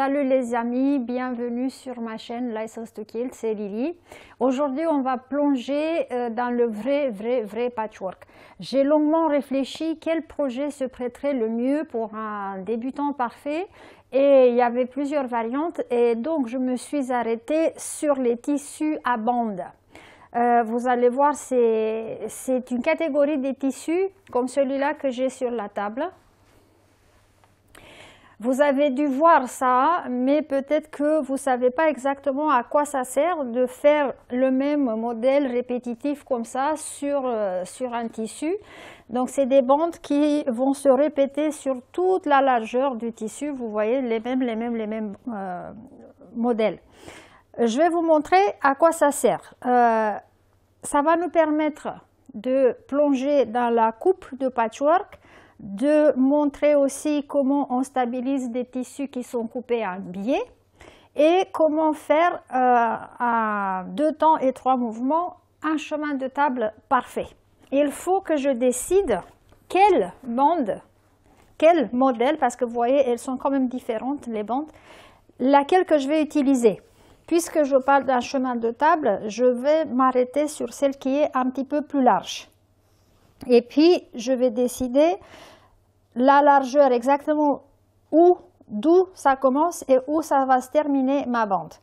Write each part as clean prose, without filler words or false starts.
Salut les amis, bienvenue sur ma chaîne License to Quilt, c'est Lily. Aujourd'hui, on va plonger dans le vrai patchwork. J'ai longuement réfléchi quel projet se prêterait le mieux pour un débutant parfait et il y avait plusieurs variantes et donc je me suis arrêtée sur les tissus à bandes. Vous allez voir, c'est une catégorie de tissus comme celui-là que j'ai sur la table. Vous avez dû voir ça, mais peut-être que vous ne savez pas exactement à quoi ça sert de faire le même modèle répétitif comme ça sur un tissu. Donc, c'est des bandes qui vont se répéter sur toute la largeur du tissu. Vous voyez les mêmes modèles. Je vais vous montrer à quoi ça sert. Ça va nous permettre de plonger dans la coupe de patchwork, de montrer aussi comment on stabilise des tissus qui sont coupés en biais et comment faire en 2 temps et 3 mouvements un chemin de table parfait. Il faut que je décide quelle bande, quel modèle, parce que vous voyez, elles sont quand même différentes les bandes, laquelle que je vais utiliser. Puisque je parle d'un chemin de table, je vais m'arrêter sur celle qui est un petit peu plus large. Et puis, je vais décider la largeur exactement d'où ça commence et où ça va se terminer ma bande.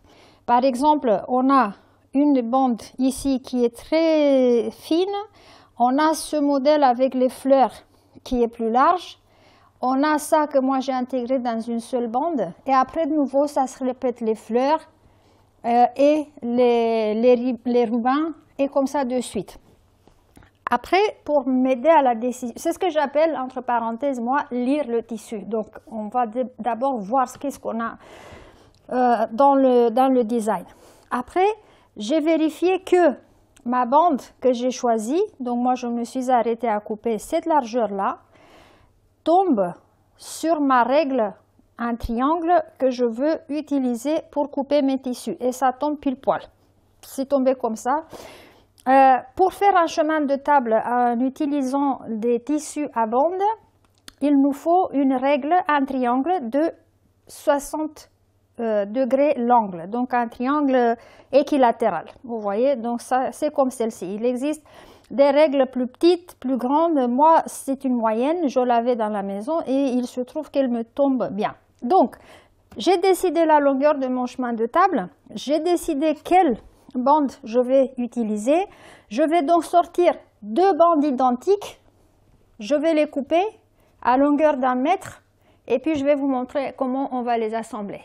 Par exemple, on a une bande ici qui est très fine. On a ce modèle avec les fleurs qui est plus large. On a ça que moi j'ai intégré dans une seule bande. Et après, de nouveau, ça se répète les fleurs et les rubans et comme ça de suite. Après, pour m'aider à la décision, c'est ce que j'appelle, entre parenthèses, moi, lire le tissu. Donc, on va d'abord voir qu'est-ce qu'on a dans le design. Après, j'ai vérifié que ma bande que j'ai choisie, donc moi, je me suis arrêtée à couper cette largeur-là, tombe sur ma règle, un triangle que je veux utiliser pour couper mes tissus. Et ça tombe pile poil. C'est tombé comme ça. Pour faire un chemin de table en utilisant des tissus à bande, il nous faut une règle, un triangle de 60 degrés l'angle, donc un triangle équilatéral. Vous voyez, donc ça c'est comme celle-ci. Il existe des règles plus petites, plus grandes. Moi, c'est une moyenne, je l'avais dans la maison et il se trouve qu'elle me tombe bien. Donc, j'ai décidé la longueur de mon chemin de table, j'ai décidé quelle bande je vais utiliser. Je vais donc sortir 2 bandes identiques. Je vais les couper à longueur d'1 mètre et puis je vais vous montrer comment on va les assembler.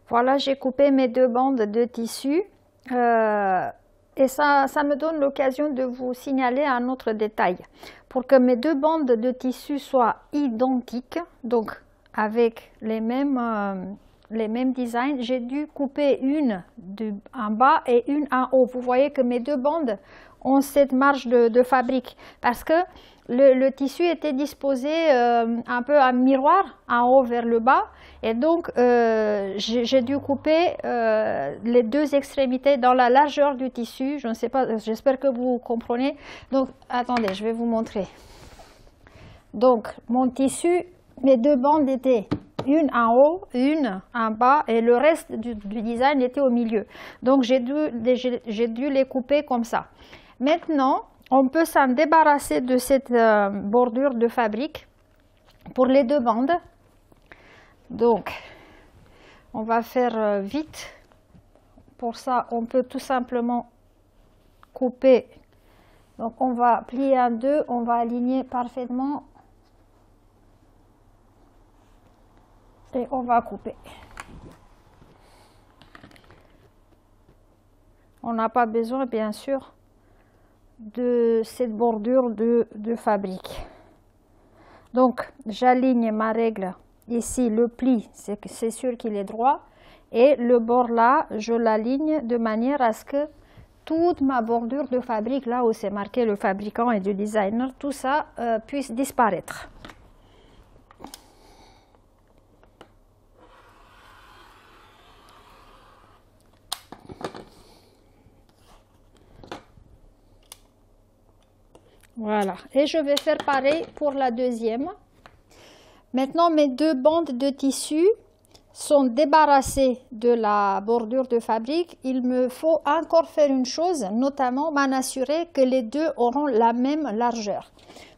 Voilà, j'ai coupé mes 2 bandes de tissu et ça me donne l'occasion de vous signaler un autre détail. Pour que mes 2 bandes de tissu soient identiques, donc avec les mêmes designs, j'ai dû couper une en bas et une en haut. Vous voyez que mes 2 bandes ont cette marge de fabrique parce que le tissu était disposé un peu en miroir, en haut vers le bas, et donc j'ai dû couper les 2 extrémités dans la largeur du tissu. Je ne sais pas, j'espère que vous comprenez. Donc attendez, je vais vous montrer. Donc mon tissu, mes 2 bandes étaient une en haut, une en bas et le reste du design était au milieu. Donc j'ai dû les couper comme ça. Maintenant, on peut s'en débarrasser de cette bordure de fabrique pour les 2 bandes. Donc, on va faire vite. Pour ça, on peut tout simplement couper. Donc, on va plier en 2, on va aligner parfaitement. Et on va couper. On n'a pas besoin, bien sûr, de cette bordure de fabrique. Donc, j'aligne ma règle ici, le pli, c'est sûr qu'il est droit. Et le bord là, je l'aligne de manière à ce que toute ma bordure de fabrique, là où c'est marqué le fabricant et le designer, tout ça puisse disparaître. Voilà, et je vais faire pareil pour la deuxième. Maintenant, mes 2 bandes de tissu sont débarrassés de la bordure de fabrique, il me faut encore faire une chose, notamment m'en assurer que les deux auront la même largeur.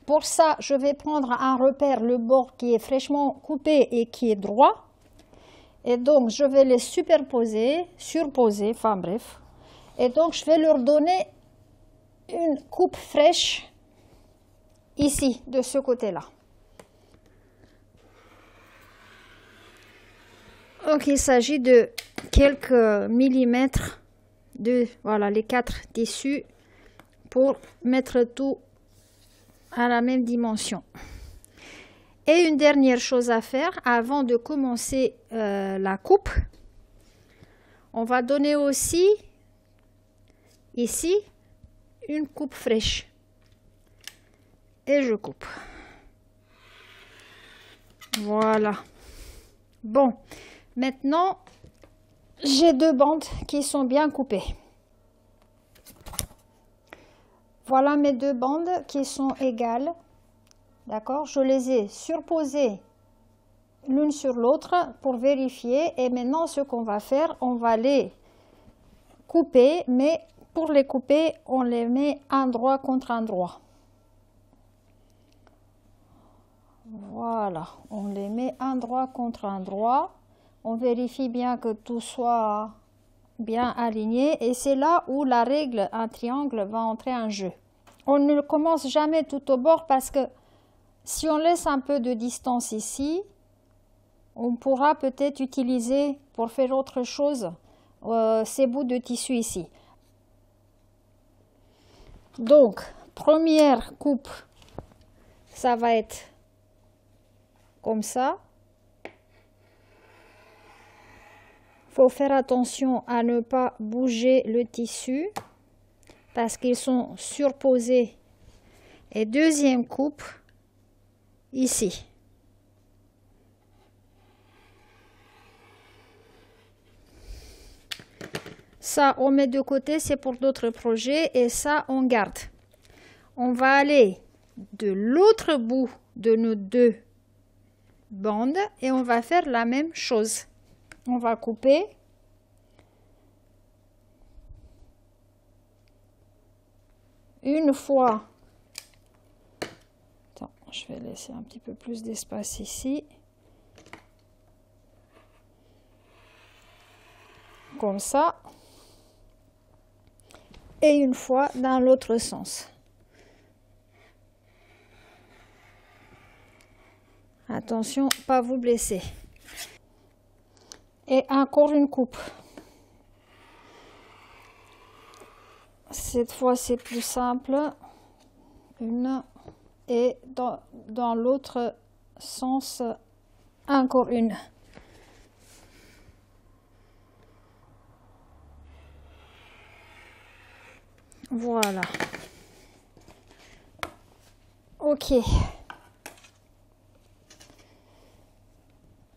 Pour ça, je vais prendre un repère, le bord qui est fraîchement coupé et qui est droit. Et donc, je vais les surposer, enfin bref. Et donc, je vais leur donner une coupe fraîche ici, de ce côté-là. Donc, il s'agit de quelques millimètres de, voilà, les 4 tissus pour mettre tout à la même dimension. Et une dernière chose à faire avant de commencer la coupe, on va donner aussi ici une coupe fraîche. Et je coupe. Voilà. Bon, maintenant, j'ai 2 bandes qui sont bien coupées. Voilà mes 2 bandes qui sont égales. D'accord, je les ai surposées l'une sur l'autre pour vérifier. Et maintenant, ce qu'on va faire, on va les couper, mais pour les couper, on les met endroit contre endroit. Voilà, on les met endroit contre endroit. On vérifie bien que tout soit bien aligné. Et c'est là où la règle un triangle va entrer en jeu. On ne commence jamais tout au bord parce que si on laisse un peu de distance ici, on pourra peut-être utiliser pour faire autre chose ces bouts de tissu ici. Donc, première coupe, ça va être comme ça. Il faut faire attention à ne pas bouger le tissu parce qu'ils sont surposés. Et deuxième coupe, ici. Ça, on met de côté, c'est pour d'autres projets et ça, on garde. On va aller de l'autre bout de nos 2 bandes et on va faire la même chose. On va couper. Une fois, attends, je vais laisser un petit peu plus d'espace ici. Comme ça. Et une fois dans l'autre sens. Attention, pas vous blesser. Et encore une coupe. Cette fois, c'est plus simple. Une. Et dans l'autre sens, encore une. Voilà. Ok.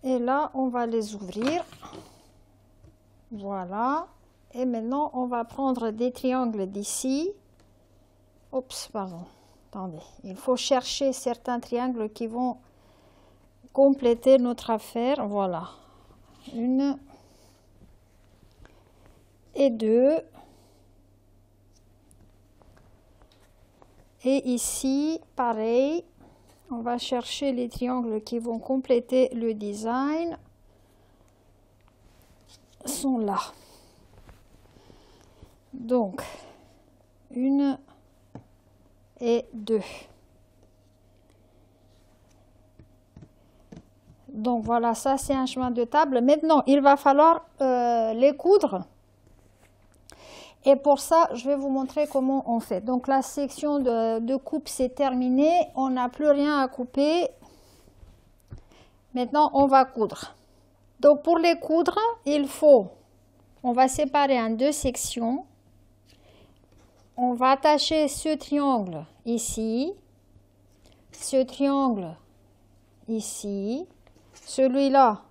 Et là, on va les ouvrir. Voilà. Et maintenant, on va prendre des triangles d'ici. Oups, pardon. Attendez. Il faut chercher certains triangles qui vont compléter notre affaire. Voilà. 1 et 2. Et ici, pareil. On va chercher les triangles qui vont compléter le design. Sont là. Donc, 1 et 2. Donc voilà, ça c'est un chemin de table. Maintenant, il va falloir les coudre. Et pour ça, je vais vous montrer comment on fait. Donc la section de coupe c'est terminé. On n'a plus rien à couper. Maintenant, on va coudre. Donc pour les coudre, on va séparer en 2 sections. On va attacher ce triangle ici, ce triangle ici, celui-là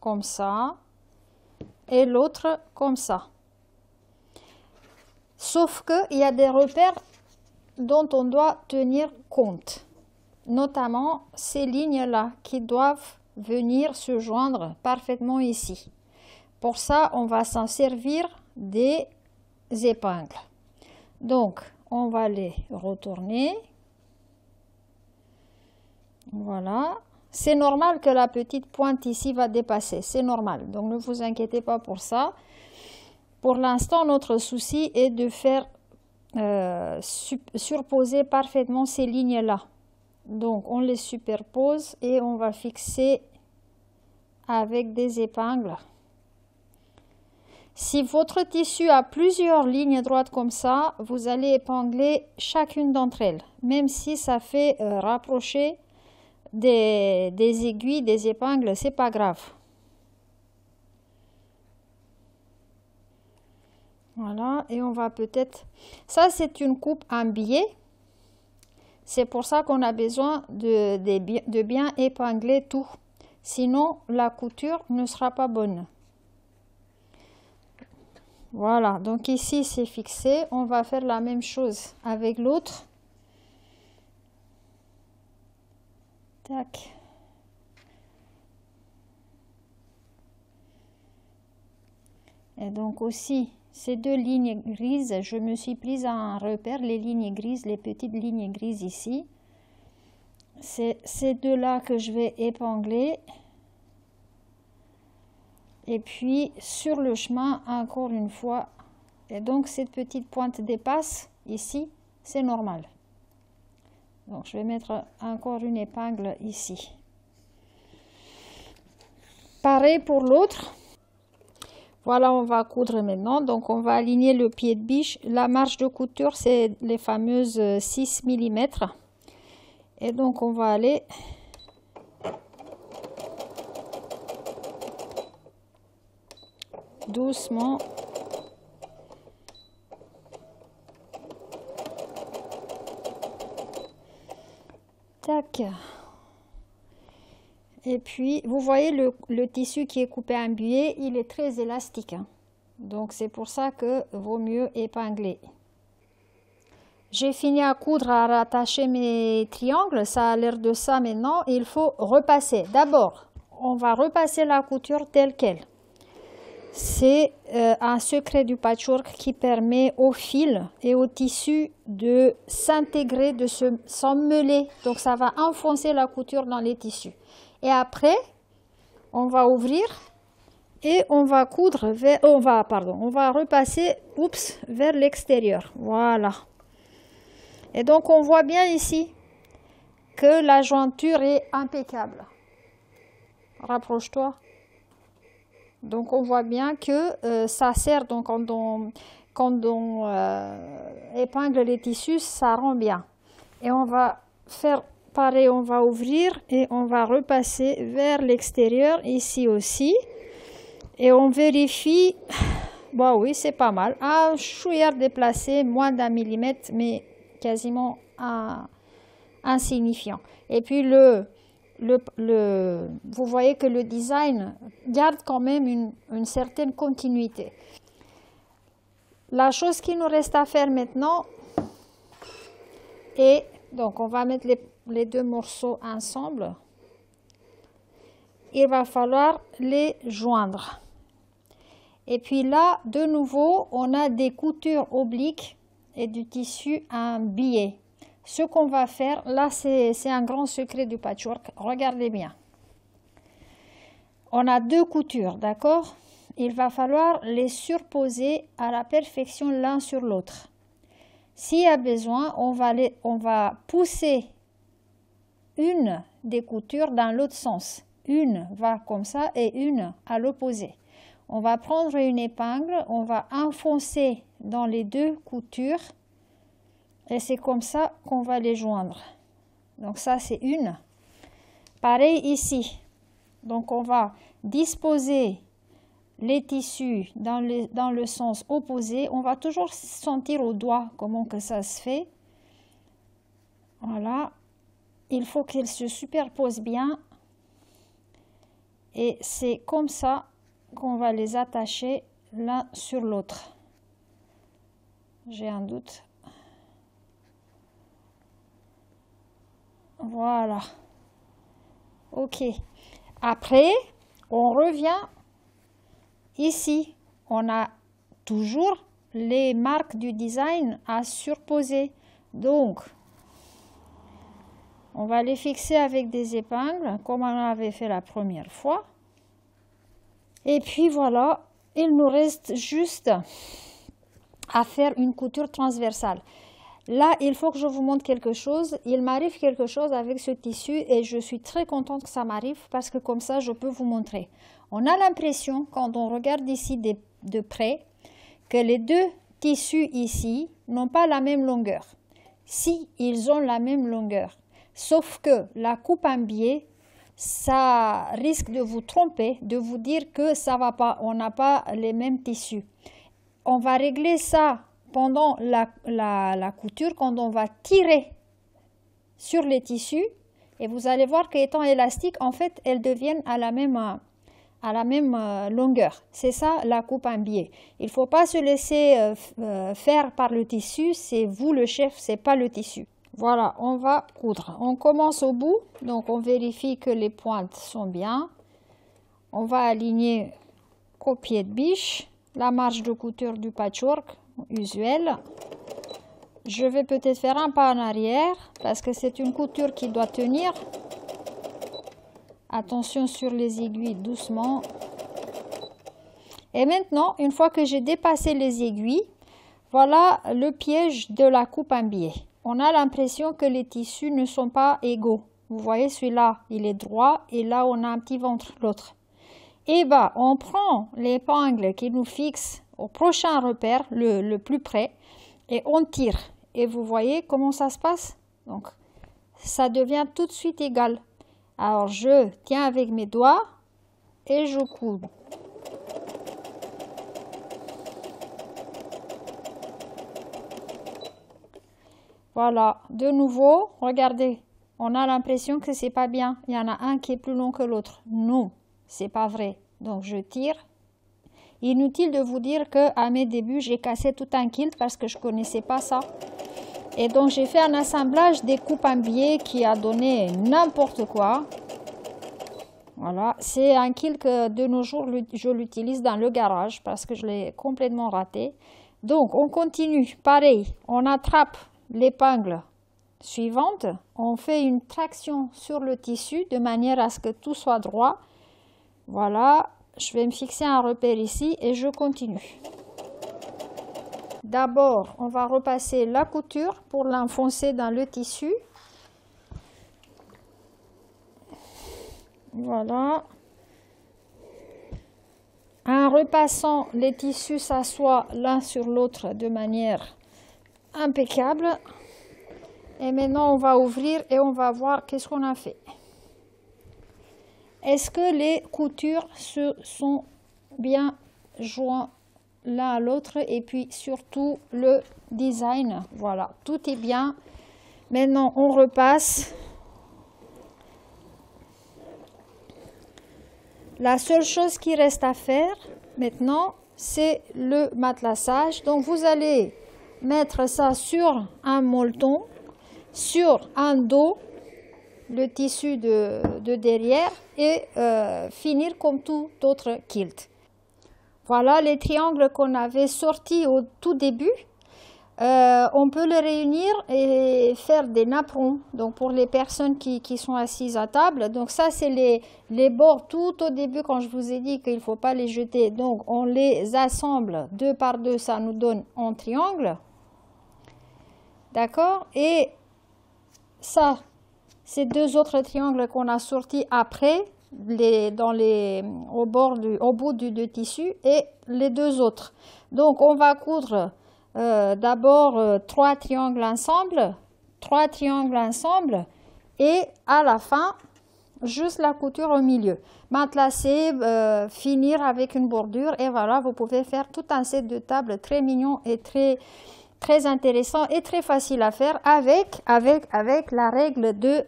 comme ça et l'autre comme ça. Sauf qu'il y a des repères dont on doit tenir compte, notamment ces lignes-là qui doivent venir se joindre parfaitement ici. Pour ça, on va s'en servir des épingles. Donc, on va les retourner. Voilà. C'est normal que la petite pointe ici va dépasser. C'est normal. Donc, ne vous inquiétez pas pour ça. Pour l'instant, notre souci est de faire surposer parfaitement ces lignes-là. Donc, on les superpose et on va fixer avec des épingles. Si votre tissu a plusieurs lignes droites comme ça, vous allez épingler chacune d'entre elles, même si ça fait rapprocher des aiguilles, des épingles, c'est pas grave. Voilà, et on va peut-être... Ça, c'est une coupe en biais. C'est pour ça qu'on a besoin de bien épingler tout. Sinon, la couture ne sera pas bonne. Voilà, donc ici, c'est fixé. On va faire la même chose avec l'autre. Tac. Et donc aussi... Ces deux lignes grises, je me suis prise à un repère, les lignes grises, les petites lignes grises ici. C'est ces deux-là que je vais épingler. Et puis, sur le chemin, encore une fois. Et donc, cette petite pointe dépasse ici, c'est normal. Donc, je vais mettre encore une épingle ici. Pareil pour l'autre. Voilà, on va coudre maintenant. Donc, on va aligner le pied de biche. La marge de couture, c'est les fameuses 6 mm. Et donc, on va aller doucement. Tac. Et puis, vous voyez le tissu qui est coupé en biais, il est très élastique. Hein. Donc, c'est pour ça que vaut mieux épingler. J'ai fini à coudre, à rattacher mes triangles. Ça a l'air de ça maintenant. Il faut repasser. D'abord, on va repasser la couture telle qu'elle. C'est un secret du patchwork qui permet au fil et au tissu de s'intégrer, de s'emmêler. Donc, ça va enfoncer la couture dans les tissus. Et après, on va ouvrir et on va coudre vers, on va repasser, vers l'extérieur. Voilà. Et donc, on voit bien ici que la jointure est impeccable. Rapproche-toi. Donc, on voit bien que ça sert, donc quand on épingle les tissus, ça rend bien. Et on va faire pareil, on va ouvrir et on va repasser vers l'extérieur, ici aussi. Et on vérifie, bon oui, c'est pas mal. Un chouïa déplacé, moins d'1 millimètre, mais quasiment insignifiant. Et puis vous voyez que le design garde quand même une certaine continuité. La chose qui nous reste à faire maintenant est, donc on va mettre les deux morceaux ensemble. Il va falloir les joindre. Et puis là, de nouveau, on a des coutures obliques et du tissu en biais. Ce qu'on va faire, là, c'est un grand secret du patchwork. Regardez bien. On a deux coutures, d'accord? Il va falloir les surposer à la perfection l'un sur l'autre. S'il y a besoin, on va pousser une des coutures dans l'autre sens. Une va comme ça et une à l'opposé. On va prendre une épingle, on va enfoncer dans les deux coutures et c'est comme ça qu'on va les joindre. Donc ça, c'est une. Pareil ici. Donc on va disposer les tissus dans le sens opposé. On va toujours sentir au doigt comment que ça se fait. Voilà. Il faut qu'ils se superposent bien. Et c'est comme ça qu'on va les attacher l'un sur l'autre. J'ai un doute. Voilà. Ok. Après, on revient ici. On a toujours les marques du design à surposer. Donc, on va les fixer avec des épingles, comme on avait fait la première fois. Et puis voilà, il nous reste juste à faire une couture transversale. Là, il faut que je vous montre quelque chose. Il m'arrive quelque chose avec ce tissu et je suis très contente que ça m'arrive parce que comme ça, je peux vous montrer. On a l'impression, quand on regarde ici de près, que les deux tissus ici n'ont pas la même longueur. Si, ils ont la même longueur. Sauf que la coupe en biais, ça risque de vous tromper, de vous dire que ça va pas, on n'a pas les mêmes tissus. On va régler ça pendant la couture, quand on va tirer sur les tissus, et vous allez voir qu'étant élastique, en fait, elles deviennent à la même longueur. C'est ça la coupe en biais. Il ne faut pas se laisser faire par le tissu, c'est vous le chef, c'est pas le tissu. Voilà, on va coudre. On commence au bout, donc on vérifie que les pointes sont bien. On va aligner au pied de biche la marge de couture du patchwork usuel. Je vais peut-être faire un pas en arrière parce que c'est une couture qui doit tenir. Attention sur les aiguilles, doucement. Et maintenant, une fois que j'ai dépassé les aiguilles, voilà le piège de la coupe en biais. On a l'impression que les tissus ne sont pas égaux. Vous voyez, celui-là, il est droit et là, on a un petit ventre, l'autre. Et bien, on prend l'épingle qui nous fixe au prochain repère, le plus près, et on tire. Et vous voyez comment ça se passe? Donc, ça devient tout de suite égal. Alors, je tiens avec mes doigts et je couds. Voilà, de nouveau, regardez, on a l'impression que c'est pas bien. Il y en a un qui est plus long que l'autre. Non, c'est pas vrai. Donc, je tire. Inutile de vous dire qu'à mes débuts, j'ai cassé tout un kilt parce que je connaissais pas ça. Et donc, j'ai fait un assemblage des coupes en biais qui a donné n'importe quoi. Voilà, c'est un kilt que de nos jours, je l'utilise dans le garage parce que je l'ai complètement raté. Donc, on continue. Pareil, on attrape l'épingle suivante. On fait une traction sur le tissu de manière à ce que tout soit droit. Voilà, je vais me fixer un repère ici et je continue. D'abord, on va repasser la couture pour l'enfoncer dans le tissu. Voilà. En repassant, les tissus s'assoient l'un sur l'autre de manière impeccable. Et maintenant, on va ouvrir et on va voir qu'est-ce qu'on a fait. Est-ce que les coutures se sont bien jointes l'un à l'autre et puis surtout le design, voilà, tout est bien. Maintenant, on repasse. La seule chose qui reste à faire maintenant, c'est le matelassage. Donc, vous allez mettre ça sur un molleton, sur un dos, le tissu de derrière et finir comme tout autre kilt. Voilà les triangles qu'on avait sortis au tout début. On peut les réunir et faire des napperons. Donc pour les personnes qui sont assises à table. Donc ça c'est les bords tout au début quand je vous ai dit qu'il ne faut pas les jeter. Donc on les assemble deux par deux, ça nous donne un triangle. D'accord? Et ça, ces deux autres triangles qu'on a sortis après, au bout du tissu et les deux autres. Donc on va coudre d'abord 3 triangles ensemble, 3 triangles ensemble et à la fin juste la couture au milieu. Matelasser, finir avec une bordure et voilà, vous pouvez faire tout un set de table très mignon et très intéressant et très facile à faire avec la règle de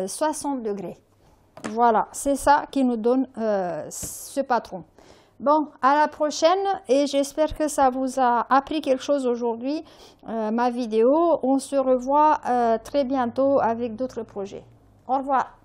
60 degrés. Voilà, c'est ça qui nous donne ce patron. Bon, à la prochaine et j'espère que ça vous a appris quelque chose aujourd'hui, ma vidéo. On se revoit très bientôt avec d'autres projets. Au revoir.